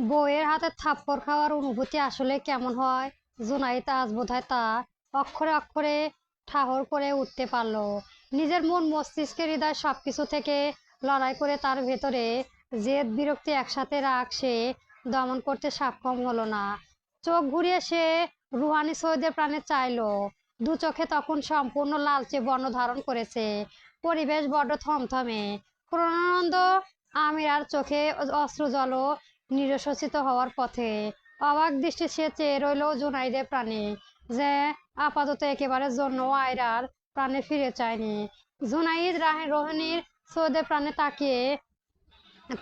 বউয়ের হাতে থাপ্পড় খাওয়ার অনুভূতি আসলে কেমন হয়? জুনাইদ আজ বোধহয় তা অক্ষরে অক্ষরে ঠাহর করে উঠতে পারলো। নিজের মন মস্তিষ্কে হৃদয় সবকিছু থেকে লড়াই করে তার ভেতরে জেদ বিরক্তি একসাথে রাগ সে দমন করতে সক্ষম হলো না। চোখ ঘুরিয়ে সে রুহানি সৈয়দের প্রাণে চাইলো। দু চোখে তখন সম্পূর্ণ লালচে বর্ণ ধারণ করেছে। পরিবেশ বড্ড থমথমে। পূর্ণানন্দ আমিরার চোখে অশ্রুজল নিরসচিত হওয়ার পথে। অবাক দৃষ্টি সে চেয়ে রইল জুনাইদের প্রাণে, যে আপাতত একেবারে জন্য আয়রার প্রাণে ফিরে চায়নি। জুনাইদ রোহিণীর সৌদের প্রাণে তাকিয়ে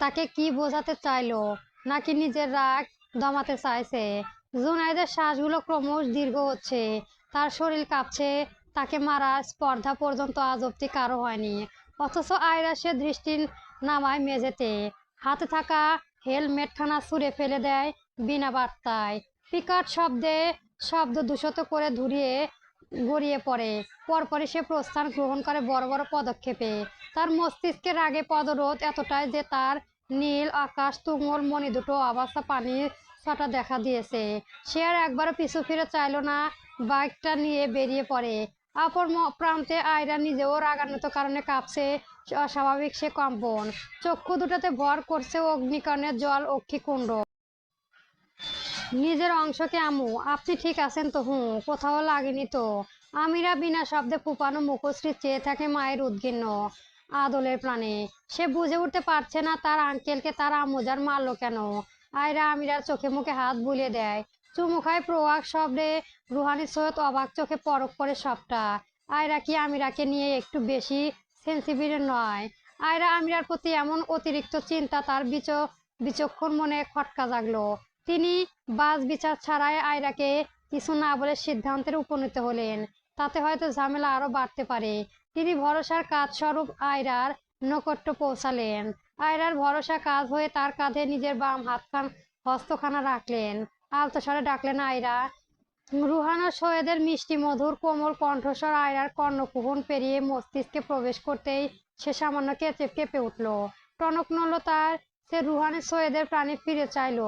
তাকে কি বোঝাতে চাইলো, নাকি নিজের রাগ দমাতে চাইছে? জুনাইদের শ্বাসগুলো ক্রমশ দীর্ঘ হচ্ছে, তার শরীর কাঁপছে। তাকে মারার স্পর্ধা পর্যন্ত আজ অব্দি কারো হয়নি, অথচ আয়রা সে দৃষ্টি নামায় মেঝেতে। হাতে থাকা হেলমেটখানা ছুঁড়ে ফেলে দেয় বিনা বার্তায়। বিকট শব্দে শব্দ দূষিত করে ধুরিয়ে গড়িয়ে পড়ে। পরপরই সে প্রস্থান গ্রহণ করে বড় বড় পদক্ষেপে। তার মস্তিষ্কের রাগে পদরোধ এতটাই যে তার নীল আকাশ তুমুল মনি দুটো অবস্থা পানির ছটা দেখা দিয়েছে। সে আর একবারও পিছু ফিরে চাইল না, বাইকটা নিয়ে বেরিয়ে পড়ে। অপর প্রান্তে আয়রা নিজেও রাগান্বিত কারণে কাঁপছে। অস্বাভাবিক সে কম্পন, চক্ষু দুটাতে ভর করছে অগ্নিকর্ণের জল অক্ষিকুণ্ড। নিজের অংশকে আম্মু, আপনি ঠিক আছেন তো? হুঁ, কোথাও লাগেনি তো? আমিরা বিনা শব্দে ফুপানো মুখশ্রী চেয়ে থাকে মায়ের উদ্গিন্ন আদলের প্রাণে। সে বুঝে উঠতে পারছে না তার আঙ্কেলকে তার আম্মুজান মারলো কেন। আয়রা আমিরার চোখে মুখে হাত বুলিয়ে দেয়, চুমু খায় প্রোয়াক শব্দে। রুহানি সৈয়দ অবাক চোখে পরখ করে সবটা। আয়রা কি আমিরাকে নিয়ে একটু বেশি সেন্সিটিভ নয়? আয়রা আমিরার প্রতি এমন অতিরিক্ত চিন্তা তার বিচক্ষণ মনে খটকা জাগলো। তিনি বাজ বিচার ছাড়াই আয়রাকে কিছু না বলে সিদ্ধান্তের উপনীত হলেন। তাতে হয়তো ঝামেলা আরো বাড়তে পারে। তিনি ভরসার কাজ স্বরূপ আয়রার নৈকট্য পৌঁছালেন। আয়রার ভরসা কাজ হয়ে তার কাঁধে নিজের বাম হস্তখানা রাখলেন। আলতো স্বরে ডাকলেন, আয়রা। রুহানা সৈয়দের মিষ্টি মধুর কোমল কণ্ঠস্বর আয়রার কর্ণকুহন পেরিয়ে মস্তিষ্কে প্রবেশ করতেই সে সামান্য কেঁপে উঠল। টনক নড়ল তার। সে রুহানি সৈয়দের প্রাণে ফিরে চাইল।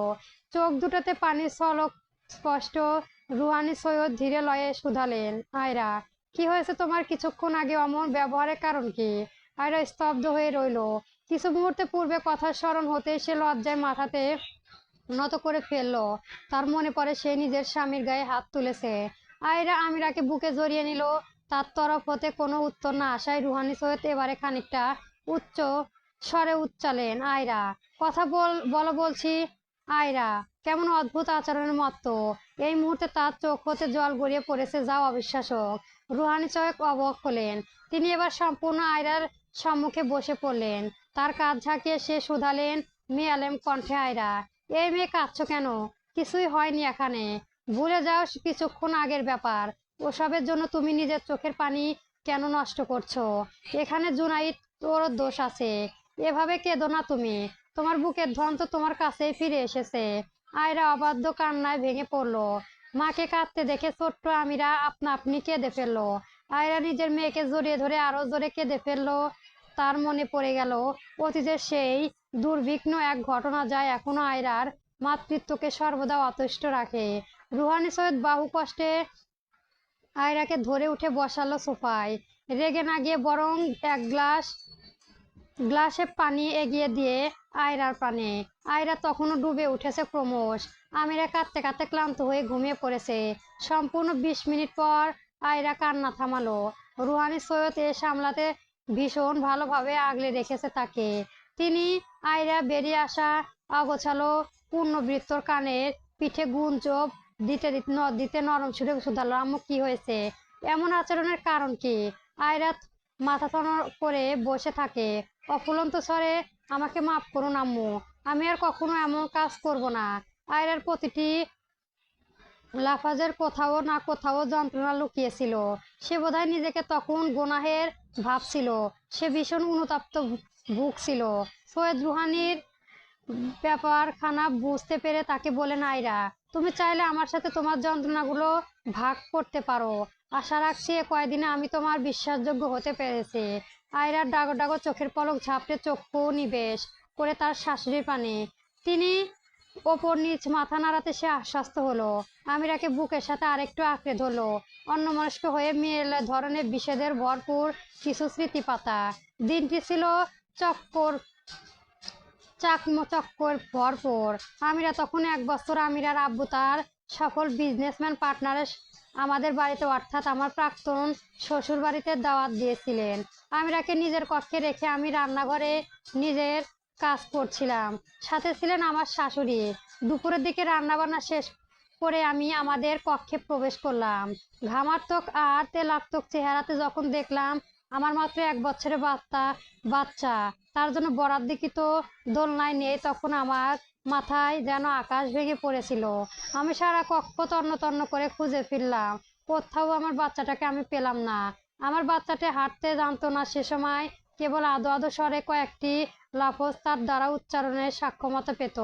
চোখ দুটোতে পানির ঝলক স্পষ্ট। রুহানি সৈয়দ ধীরে লয়ে শুধালেন, আয়রা, কি হয়েছে তোমার? কিছুক্ষণ আগে অমন ব্যবহারের কারণ কি? আয়রা স্তব্ধ হয়ে রইল। কিছু মুহূর্তে পূর্বে কথার স্মরণ হতে সে লজ্জায় মাথাতে নত করে ফেললো। তার মনে পড়ে সে নিজের স্বামীর গায়ে হাত তুলেছে। আয়রা আমিরাকে বুকে জড়িয়ে নিল। তার তরফ হতে কোনো উত্তর না আসায় রুহানি সৈয়দ এবারে খানিকটা উচ্চ স্বরে উচ্চালেন, আয়রা, কথা বলো বলছি। আয়রা কেমন অদ্ভুত আচরণের মতো। এই মুহূর্তে তার চোখ হতে জল গড়িয়ে পড়েছে, যা অবিশ্বাসক। রুহানি সৈয়দ অবাক হলেন। তিনি এবার সম্পূর্ণ আয়রার সম্মুখে বসে পড়লেন। তার কাঁধ ঝাঁকিয়ে সে শুধালেন মেয়ালেম কণ্ঠে, আয়রা, এই মেয়ে কাঁদছো কেন? কিছুই হয়নি এখানে। ভুলে যাও কিছুক্ষণ আগের ব্যাপার। ওসবের জন্য তুমি নিজের চোখের পানি কেন নষ্ট করছো? এখানে জুনাইদ, তোর দোষ আছে। এভাবে কেঁদো না তুমি। তোমার বুকের ধন তো তোমার কাছেই ফিরে এসেছে। আয়রা অবাধ্য কান্নায় ভেঙে পড়লো। মাকে কাঁদতে দেখে ছোট্ট আমিরা আপনা আপনি কেঁদে ফেললো। আয়রা নিজের মেয়েকে জড়িয়ে ধরে আরো জোরে কেঁদে ফেললো। তার মনে পড়ে গেল অতীতের সেই দুর্বিঘ্ন এক ঘটনা, যা এখনো আয়রার মাতৃত্বকে সর্বদা অতুষ্ট রাখে। রুহানি সৈয়দ বাহু কষ্টে আয়রাকে ধরে উঠে বসালো সোফায়। রেগে না গিয়ে বরং এক গ্লাসে পানি এগিয়ে দিয়ে আয়রার পানে। আয়রা তখনও ডুবে উঠেছে ক্রমশ। আমিরা কাঁদতে কাঁদতে ক্লান্ত হয়ে ঘুমিয়ে পড়েছে। সম্পূর্ণ 20 মিনিট পর আয়রা কান্না থামালো। রুহানি সৈয়দ এ সামলাতে ভীষণ ভালোভাবে আগলে রেখেছে তাকে। তিনি আয়রা বেরিয়ে আসা অগোছালো পূর্ণবৃত্তর কানের পিঠে গুঞ্জব দিতে নরম সুরে শুধালো, আম্মু, কি হয়েছে? এমন আচরণের কারণ কি? আয়রা মাথা থর করে বসে থাকে। অফুরন্ত স্বরে, আমাকে মাফ করুন আম্মু, আমি আর কখনো এমন কাজ করব না। আয়রার প্রতিটি লাফাজের কোথাও না কোথাও যন্ত্রণা লুকিয়েছিল। সে বোধহয় নিজেকে তখন গুনাহের ভাবছিল। সে ভীষণ অনুতপ্ত ভুগছিল। সৈয়দ রুহানির ব্যাপারখানা বুঝতে পেরে তাকে বলেন, আয়রা, তুমি চাইলে আমার সাথে তোমার যন্ত্রণাগুলো ভাগ করতে পারো। আশা রাখছি এ কয়দিনে আমি তোমার বিশ্বাসযোগ্য হতে পেরেছি। আয়রার ডাগর ডাগর চোখের পলক ঝাপটে চক্ষু নিবেশ করে তার শাশুড়ির পানে। তিনি ওপর নিচ মাথা নাড়াতে সে আশ্বস্ত হলো। আমিরাকে বুকের সাথে আরেকটু আঁকড়ে ধরলো, অন্যমনস্ক হয়ে মেয়ের ধরনের বিষেদের ভরপুর কিছু স্মৃতি পাতা। দিনটি ছিল চক্কর চাকমচক্কর ভরপুর। আমিরা তখন 1 বছর। আমিরার আব্বু তার সফল বিজনেসম্যান পার্টনারের আমাদের বাড়িতে অর্থাৎ আমার প্রাক্তন শ্বশুর বাড়িতে দাওয়াত দিয়েছিলেন। আমিরাকে নিজের কক্ষে রেখে আমি রান্নাঘরে নিজের কাজ করছিলাম। সাথে ছিলেন আমার শাশুড়ি। দুপুরের দিকে রান্নাবান্না শেষ করে আমি আমাদের কক্ষে প্রবেশ করলাম। ঘামাত্মক আর তেলাক্তক চেহারাতে যখন দেখলাম আমার মাত্র 1 বছরের বাচ্চা তার জন্য বরাদ্দকৃত দোলনায় নেই, তখন আমার মাথায় যেন আকাশ ভেঙে পড়েছিল। আমি সারা কক্ষ তন্ন তন্ন করে খুঁজে ফিরলাম, কোথাও আমার বাচ্চাটাকে আমি পেলাম না। আমার বাচ্চাটা হাঁটতে জানতো না সে সময়, কেবল আদো আদো স্বরে কয়েকটি লাফজ তার দ্বারা উচ্চারণের সাক্ষমতা পেত।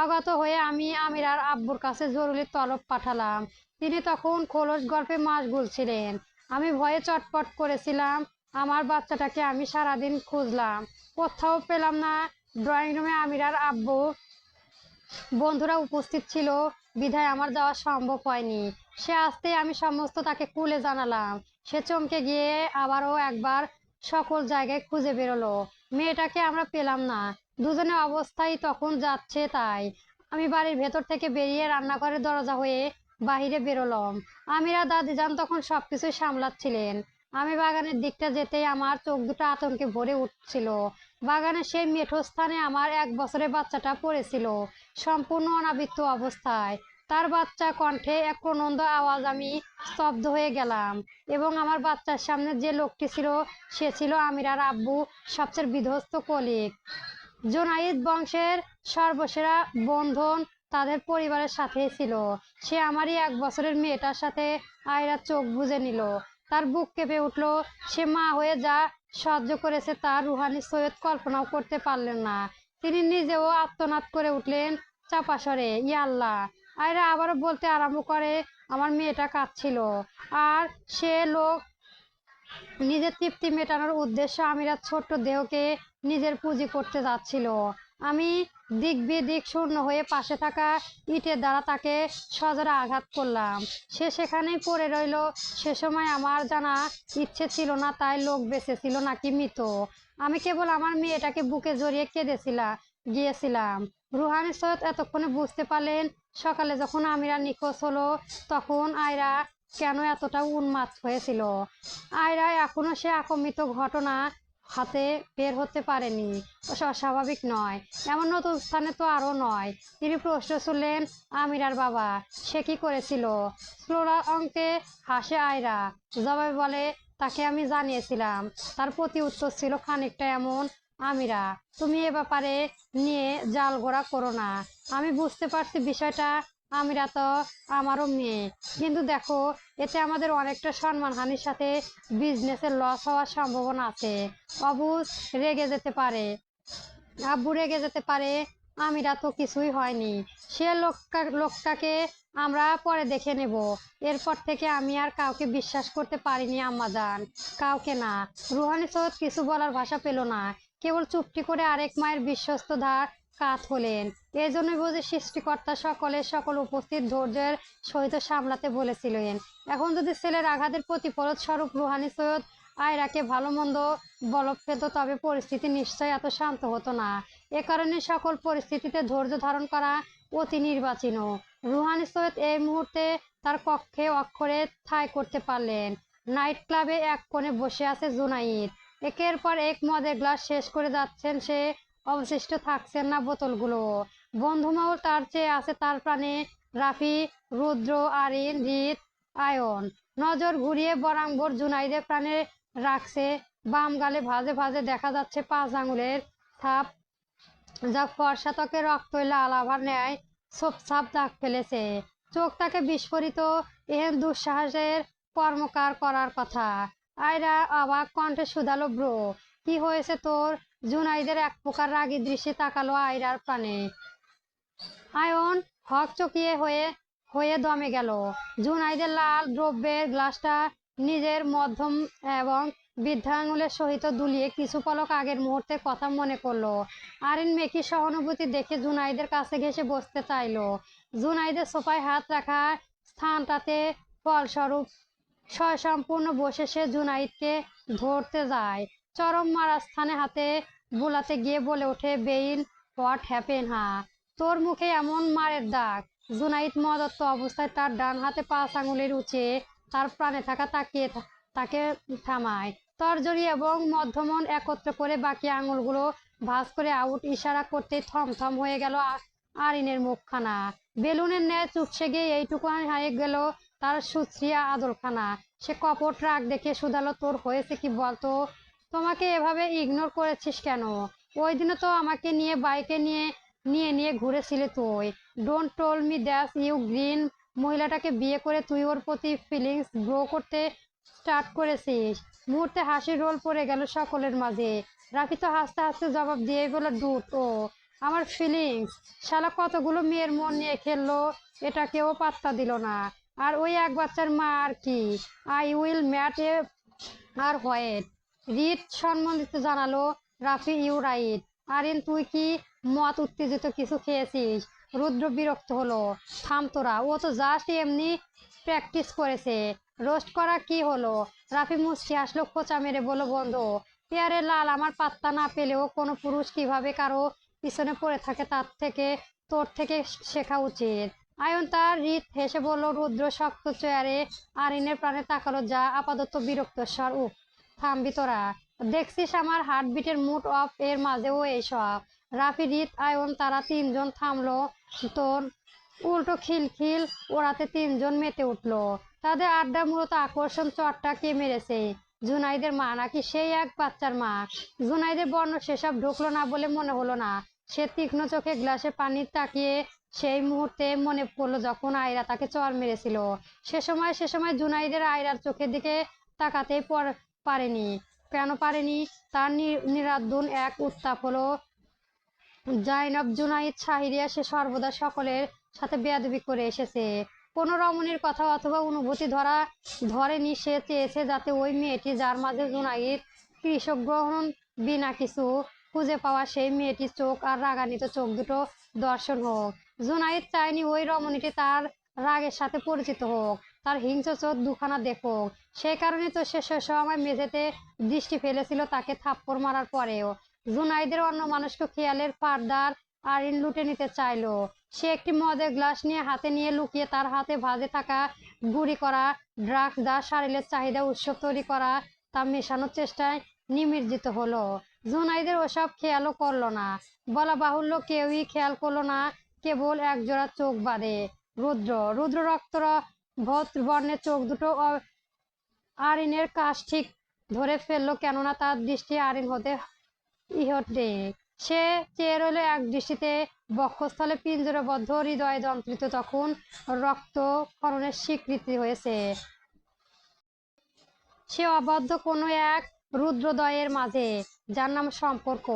অগত হয়ে আমি আমিরার আব্বুর কাছে জরুরি তলব পাঠালাম। তিনি তখন খোলস গল্পে মাশগুল ছিলেন। আমি ভয়ে চটপট করেছিলাম। আমার বাচ্চাটাকে আমি সারাদিন খুঁজলাম, কোথাও পেলাম না। ড্রয়িং রুমে আমিরার আব্বু বন্ধুরা উপস্থিত ছিল বিধায় আমার যাওয়া সম্ভব হয়নি। সে আসতেই আমি সমস্ত তাকে খুলে জানালাম। সে চমকে গিয়ে আবারও একবার সকল জায়গায় খুঁজে বেরোলো। মেয়েটাকে আমরা পেলাম না। দুজনের অবস্থাই তখন যাচ্ছে তাই। আমি বাড়ির ভেতর থেকে বেরিয়ে রান্নাঘরের দরজা হয়ে বাহিরে বেরোলাম। আমিরা দাদিজান তখন সবকিছুই সামলাচ্ছিলেন। আমি বাগানের দিকটা যেতেই আমার চোখ দুটো আতঙ্কে ভরে উঠছিল। বাগানের সেই মেঠো স্থানে আমার 1 বছরের বাচ্চাটা পড়েছিল, সম্পূর্ণ অনাবৃত অবস্থায়। তার বাচ্চা কণ্ঠে এক প্রনন্দ আওয়াজ। আমি স্তব্ধ হয়ে গেলাম এবং আমার বাচ্চার সামনে যে লোকটি ছিল সে ছিল আমিরার আব্বু সবচেয়ে বিধ্বস্ত কলিগ, জোনাইদ বংশের সর্বসেরা বন্ধন তাদের পরিবারের সাথেই ছিল। সে আমারই 1 বছরের মেয়েটার সাথে আয়রার চোখ বুজে নিল। তার বুক কেঁপে উঠল। সে মা হয়ে যা সহ্য করেছে তার রুহানি সৈয়দ কল্পনাও করতে পারলেন না। তিনি নিজেও আর্তনাদ করে উঠলেন চাপা স্বরে, ইয়া আল্লাহ। আয়রা আবারও বলতে আরম্ভ করে, আমার মেয়েটা কাঁদছিল। আর সে লোক নিজের তৃপ্তি মেটানোর উদ্দেশ্যে আমিরার ছোট্ট দেহকে নিজের পুঁজি করতে যাচ্ছিল। আমি দিক বিদিক শূন্য হয়ে পাশে থাকা ইটের দ্বারা তাকে সজোরে আঘাত করলাম। সে সেখানেই পড়ে রইল। সে সময় আমার জানা ইচ্ছে ছিল না তাই লোক বেঁচে ছিল নাকি মৃত। আমি কেবল আমার মেয়েটাকে বুকে জড়িয়ে গিয়েছিলাম। রুহানি সৈয়দ এতক্ষণে বুঝতে পারলেন সকালে যখন আমিরা নিখোঁজ হলো তখন আয়রা কেন এতটা উন্মাদ হয়েছিল। আয়রা এখনো সে আকম্মিত ঘটনা হাতে বের হতে পারেনি। অস্বাভাবিক নয়, এমন নতুন স্থানে তো আরো নয়। তিনি প্রশ্ন শুনলেন, আমিরার বাবা সে কি করেছিল? ফ্লোরা অঙ্কে হাসে আয়রা, জবাবে বলে, তাকে আমি জানিয়েছিলাম। তার প্রতি উত্তর ছিল খানিকটা এমন, আমিরা তুমি এ ব্যাপারে নিয়ে জালঘোলা করো না। আমি বুঝতে পারছি বিষয়টা। আমিরা তো আমারও মেয়ে, কিন্তু দেখো এতে আমাদের অনেকটা সম্মানহানির সাথে বিজনেসের লস হওয়ার সম্ভাবনা আছে। অবুজ রেগে যেতে পারে, আব্বু রেগে যেতে পারে। আমিরা তো কিছুই হয়নি। সে লোকটাকে আমরা পরে দেখে নেব। এরপর থেকে আমি আর কাউকে বিশ্বাস করতে পারিনি আম্মাজান, কাউকে না। রুহানি সৈয়দ কিছু বলার ভাষা পেল না, কেবল চুপটি করে আরেক মায়ের বিশ্বস্ত ধার কাত হলেন। এই জন্যই বুঝি সৃষ্টিকর্তা সকল উপস্থিত ধৈর্যের সহিত সামলাতে বলেছিলেন। এখন যদি ছেলের আঘাতের প্রতিফলন স্বরূপ রুহানি সৈয়দ আয়রাকে ভালো মন্দ বলব পেত তবে পরিস্থিতি নিশ্চয়ই এত শান্ত হতো না। এ কারণে সকল পরিস্থিতিতে ধৈর্য ধারণ করা অতি নির্বাচিত। রুহানি সৈয়দ এই মুহূর্তে তার কক্ষে অক্ষরে ঠাঁই করতে পারলেন। নাইট ক্লাবে এক কোণে বসে আছে জুনাইদ। একের পর এক মদের গ্লাস শেষ করে যাচ্ছেন সে, অবশিষ্ট থাকছেন না বোতলগুলো। বন্ধুমহল তার চেয়ে আছে তার প্রাণে। রাফি, রুদ্র, আরিন, রিত, আয়ন নজর ঘুরিয়ে বরাঙ্গর জুনাইদের প্রাণে রাখছে। বাম গালে ভাঁজে ভাঁজে দেখা যাচ্ছে 5 আঙুলের ছাপ, যা ফর্সা ত্বকে রক্ত লাল আভার ন্যায় ছোপছাপ দাগ ফেলেছে। চোখ তাকে বিস্ফোরিত, এহেন দুঃসাহসের কর্মকার করার কথা। আয়রা অবাক কণ্ঠে শুধালো, ব্রো কি হয়েছে তোর? জুনাইদের এক প্রকার রাগী দৃষ্টি তাকালো আয়রার প্রাণে। আয়ন হকচকিয়ে হয়ে হয়ে দমে গেল। জুনাইদের লাল দ্রব্যের গ্লাসটা নিজের মধ্যম এবং বৃদ্ধা আঙুলের সহিত দুলিয়ে কিছু পলক আগের মুহূর্তের কথা মনে করলো। আরিন মেকির সহানুভূতি দেখে জুনাইদের কাছে ঘেঁষে বসতে চাইলো। জুনাইদের সোফায় হাত রাখা স্থানটাতে ফলস্বরূপ স্বয়ংসম্পূর্ণ বসে সে জুনাইদকে ধরতে যায়। চরম মারা স্থানে হাতে বুলাতে গিয়ে বলে ওঠে, বেইন, হোয়াট হ্যাপেন? তোর মুখে এমন মারের দাগ? জুনাইদ মদত্ত অবস্থায় তার ডান হাতে 5 আঙুলের উঁচিয়ে তার প্রাণে থাকা তাকে থামায়। তর্জনী এবং মধ্যমন একত্র করে বাকি আঙুলগুলো ভাঁজ করে আউট ইশারা করতেই থমথম হয়ে গেল আরিনের মুখখানা। বেলুনের ন্যায় চুপসে গিয়ে এইটুকু হারিয়ে গেল তার সুশ্রিয়া আদলখানা। সে কপট রাগ দেখে শুধালো, তোর হয়েছে কি বলতো? তোমাকে এভাবে ইগনোর করেছিস কেন? ওই দিনও তো আমাকে নিয়ে বাইকে নিয়ে নিয়ে নিয়ে ঘুরেছিলে তুই। Don't tell me that you green মহিলাটাকে বিয়ে করে তুই ওর প্রতি ফিলিংস গ্রো করতে স্টার্ট করেছিস। মুহূর্তে হাসির রোল পড়ে গেল সকলের মাঝে। রাফি তো হাসতে হাসতে জবাব দিয়ে বলে, ডুট, ও আমার ফিলিংস? শালা কতগুলো মেয়ের মন নিয়ে খেললো, এটা কেউ পাত্তা দিল না। আর ওই এক বাচ্চার মা আর কি? আই উইল ম্যাট এ আর হোয়াইট। রিট সম্বন্ধিত জানালো, রাফি, ইউ রাইট। আরিন, তুই কি মত উত্তেজিত কিছু খেয়েছিস? রুদ্র বিরক্ত হলো। থাম তোরা, ও তো জাস্ট এমনি প্র্যাকটিস করেছে। রোস্ট করা কি হলো? রাফি মুচকি আসলো, খোঁচা মেরে বলল, বন্ধু, পেয়ারে লাল আমার পাত্তা না পেলেও কোনো পুরুষ কিভাবে কারো পিছনে পড়ে থাকে তোর থেকে শেখা উচিত। আয়ন তার রিত হেসে বলল। রুদ্র শক্ত চেয়ারে আরিনের প্রাণে তাকালো, যা আপাতত বিরক্ত স্বর। উফ, থামবি তোরা? দেখছিস আমার হার্টবিটের মুড অফ এর মাঝেও এইসব? রাফি, রিত, আয়ন তারা তিনজন থামলো। তোর উল্টো খিলখিল ওড়াতে তিনজন মেতে উঠলো। তাদের আড্ডা মূলত আকর্ষণ চটটা কে মেরেছে, জুনাইদের মা নাকি সেই এক বাচ্চার মা? জুনাইদের বর্ণ সেসব ঢুকলো না বলে মনে হলো না। সে তীক্ষ্ণ চোখে গ্লাসে পানি তাকিয়ে সেই মুহূর্তে মনে পড়লো যখন আয়রা তাকে চর মেরেছিল। সে সময় জুনাইদের আয়রার চোখের দিকে তাকাতেই পারেনি। কেন পারেনি? তার নিরাদ্দুন এক উত্তাপ হলো। জাইনব জুনাইদ শাহিরিয়া সে সর্বদা সকলের সাথে বেয়াদবি করে এসেছে। কোনো রমণীর কথা অথবা অনুভূতি ধরেনি। সে চেয়েছে যাতে ওই মেয়েটি, যার মাঝে জুনাইদ কৃষক গ্রহণ বিনা কিছু খুঁজে পাওয়া, সেই মেয়েটির চোখ আর রাগান্বিত চোখ দুটো দর্শন হোক। জুনাইদ চায়নি ওই রমণীটি তার রাগের সাথে পরিচিত হোক, তার হিংস্র চোখ দুখানা দেখুক। সেই কারণে তো সে সময় মেঝেতে দৃষ্টি ফেলেছিল তাকে থাপ্পড় মারার পরেও। জুনাইদের অন্য মানুষকে খেয়ালের ফারদার আরিন লুটে নিতে চাইলো। সে একটি মদের গ্লাস নিয়ে হাতে নিয়ে লুকিয়ে তার হাতে ভাজে থাকা গুঁড়ি করা ড্রাগস, যা শরীরের চাহিদা উৎসব তৈরি করা, তা মেশানোর চেষ্টায় নিমজ্জিত হলো। জুনাইদের ওসব খেয়ালও করলো না। বলা বাহুল্য, কেউই খেয়াল করলো না, কেবল একজোড়া চোখ বাদে। রুদ্র রক্ত বর্ণের চোখ দুটো আরিনের কাছ ঠিক ধরে ফেললো, কেননা তার দৃষ্টি আরিন হতে ইহটে। সে চেয়ে রইল এক দৃষ্টিতে। বক্ষস্থলে পিঞ্জরবদ্ধ, হৃদয় যন্ত্রিত, তখন রক্তক্ষরণের স্বীকৃতি হয়েছে। সে অবাধ্য কোনো এক রুদ্রদয়ের মাঝে, যার নাম সম্পর্ক।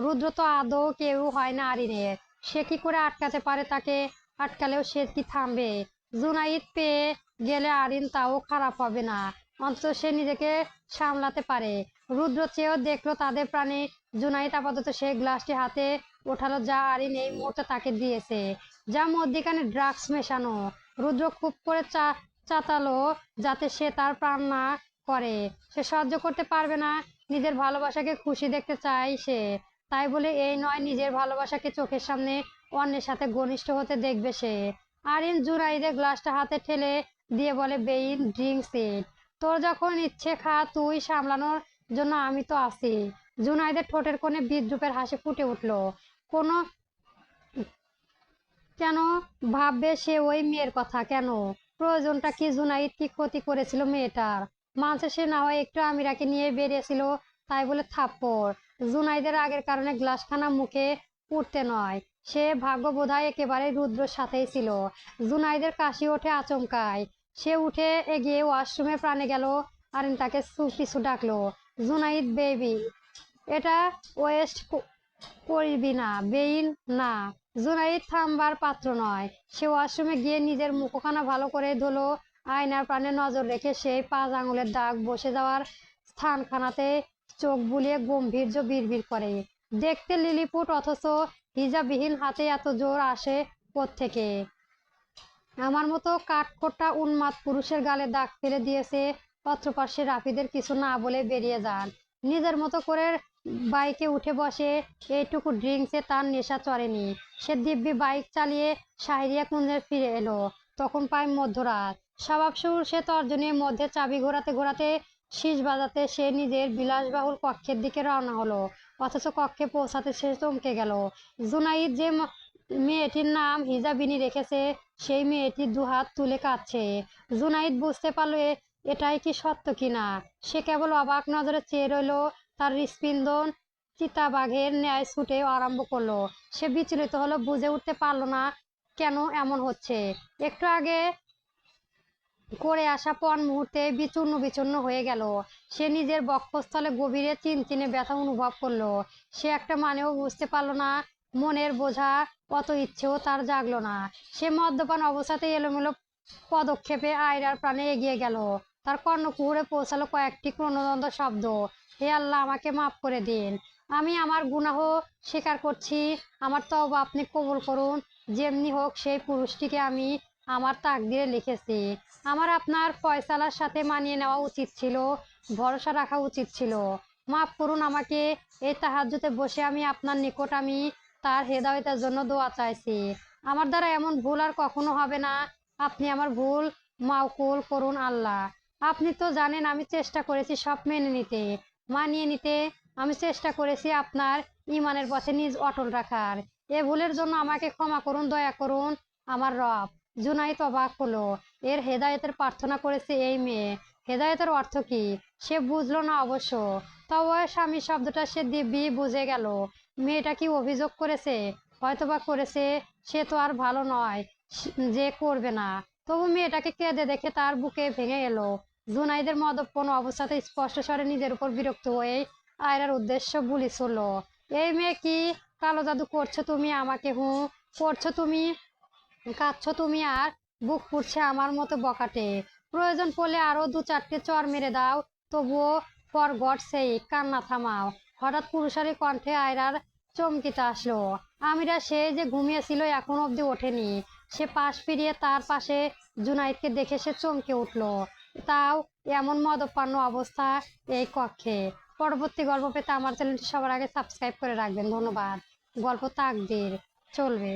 রুদ্র তো আদৌ কেউ হয় না আরিনের। সে কি করে আটকাতে পারে তাকে? আটকালেও সে কি থামবে? জুনাইদ পেয়ে গেলে আরিন তাও খারাপ হবে না, অন্তত সে নিজেকে সামলাতে পারে। রুদ্র চেয়েও দেখলো তাদের প্রাণে। জুনাইদ আপাতত সেই গ্লাসটি হাতে ওঠালো, যা আরিন এই মুহূর্তে তাকে দিয়েছে, যা মধ্যিখানে ড্রাগস মেশানো। রুদ্র খুব করে চাতালো যাতে সে তার প্রাণ না করে। সে সহ্য করতে পারবে না, নিজের ভালোবাসাকে খুশি দেখতে চায় সে। তাই বলে এই নয়, নিজের ভালোবাসাকে চোখের সামনে অন্যের সাথে ঘনিষ্ঠ হতে দেখবে সে। আরিন জুনাইদের গ্লাসটা হাতে ঠেলে দিয়ে বলে, বেইন, ড্রিঙ্কস ইট। তোর যখন ইচ্ছে খা, তুই সামলানোর জন্য আমি তো আছি। জুনাইদের ঠোঁটের কোণে বিদ্রুপের হাসি ফুটে উঠলো। কোনো কেন ভাববে সে ওই মেয়ের কথা? কেন? প্রয়োজনটা কি? জুনাইদ কি ক্ষতি করেছিল মেয়েটার? মানছে সে না হয় একটু আমিরাকে নিয়ে বেরিয়েছিল, তাই বলে থাপ্পড়? জুনাইদের আগের কারণে গ্লাসখানা মুখে উঠতে নয়, সে ভাগ্য বোধহয় একেবারে রুদ্রর সাথেই ছিল। জুনাইদের কাশি ওঠে আচমকায়। সে উঠে এগিয়ে ওয়াশরুমে প্রাণে গেল। আরিন তাকে পিছু ডাকলো, জুনাইদ বেবি, এটা ওয়েস্ট করবি না। বেইন, না। জুনাইদ থামবার পাত্র নয়। সে ওয়াশরুমে গিয়ে নিজের মুখখানা ভালো করে ধুলো। আয়নার প্রাণে নজর রেখে সেই 5 আঙুলের দাগ বসে যাওয়ার স্থানখানাতে চোখ বুলিয়ে গম্ভীর্য বিড়বিড় করে। দেখতে লিলিপুট, অথচ হিজাববিহীন হাতে এত জোর আসে কোত্থেকে? আমার মতো কাঠখোট্টা উন্মাদ পুরুষের গালে দাগ ফেলে দিয়েছে। পত্রপার্শ্বে রাফিদের কিছু না বলে বেরিয়ে যান। নিজের মতো করে বাইকে উঠে বসে। এইটুকু ড্রিঙ্কসে তার নেশা চড়েনি। সে দিব্যি বাইক চালিয়ে শাহরিয়া কুঞ্জে ফিরে এলো। তখন প্রায় মধ্যরাত। স্বভাবসুর সে তর্জনীর মধ্যে চাবি ঘোরাতে ঘোরাতে শীষ বাজাতে সে নিজের বিলাসবাহুল কক্ষের দিকে রওনা হলো। অথচ কক্ষে পৌঁছাতে সে চমকে গেল। জুনাইদ যে মেয়েটির নাম হিজাবিনী রেখেছে, সেই মেয়েটি দুহাত তুলে কাঁদছে। জুনাইদ বুঝতে পারলো এটাই কি সত্য কিনা। সে কেবল অবাক নজরে চেয়ে রইল। তার হৃৎস্পন্দন চিতাবাঘের ন্যায় ছুটে আরম্ভ করলো। সে বিচলিত হলো, বুঝে উঠতে পারলো না কেন এমন হচ্ছে। একটু আগে করে আসা পণ মুহূর্তে বিচূর্ণ বিচূর্ণ হয়ে গেল। সে নিজের বক্ষস্থলে গভীরে চিনচিনে ব্যথা অনুভব করলো। সে একটা মানেও বুঝতে পারলো না। মনের বোঝা অত ইচ্ছেও তার জাগলো না। সে মদ্যপান অবস্থাতে এলোমেলো পদক্ষেপে আয়রার প্রাণে এগিয়ে গেল। তার কর্ণকুহরে পৌঁছালো কয়েকটি ক্রন্দনরত শব্দ। হে আল্লাহ, আমাকে মাফ করে দিন। আমি আমার গুনাহ স্বীকার করছি। আমার তওবা আপনি কবুল করুন। যেমনি হোক সেই পুরুষটিকে আমি আমার তাকদিরে লিখেছি। আমার আপনার ফয়সালার সাথে মানিয়ে নেওয়া উচিত ছিল, ভরসা রাখা উচিত ছিল। মাফ করুন আমাকে। এই তাহাজ্জুদে বসে আমি আপনার নিকট আমি তার হেদায়েতের জন্য দোয়া চাইছি। আমার দ্বারা এমন ভুল আর কখনো হবে না। আপনি আমার ভুল মাওকুল করুন আল্লাহ। আপনি তো জানেন আমি চেষ্টা করেছি সব মেনে নিতে, মানিয়ে নিতে। আমি চেষ্টা করেছি আপনার ইমানের পথে নিজ অটল রাখার। এ ভুলের জন্য আমাকে ক্ষমা করুন, দয়া করুন আমার রব। জুনাইদ অবাক হলো। এর হেদায়েতের প্রার্থনা করেছে এই মেয়ে। হেদায়েতের অর্থ কি সে বুঝলো না অবশ্য। তবে স্বামী শব্দটা সে দিব্যি বুঝে গেল। মেয়েটা কি অভিযোগ করেছে? হয়তোবা করেছে। সে তো আর ভালো নয় যে করবে না। তবু মেয়েটাকে কেঁদে দেখে তার বুকে ভেঙে এলো। জুনাইদের মদ্যপান অবস্থাতে স্পষ্ট স্বরে নিজের উপর বিরক্ত হয়ে আয়রার উদ্দেশ্য বুলি ছুড়ল। এই মেয়ে কি কালো জাদু করছো তুমি আমাকে? করছো তুমি? কাঁদছো তুমি আর বুক পুড়ছে আমার মতো বকাটে। প্রয়োজন পড়লে আরো দু চারটে চর মেরে দাও, তবুও ফর গড সেক কান্না থামাও। হঠাৎ পুরুষালী কণ্ঠে আয়রার চমকিতে আসলো। আমিরা সে যে ঘুমিয়েছিল এখন অবধি ওঠেনি। সে পাশ ফিরিয়ে তার পাশে জুনাইদকে দেখে সে চমকে উঠলো। তাও এমন মদ্যপান অবস্থা এই কক্ষে। পরবর্তী গল্প পেতে আমার চ্যানেলটি সবার আগে সাবস্ক্রাইব করে রাখবেন। ধন্যবাদ। গল্প তাকদীর চলবে।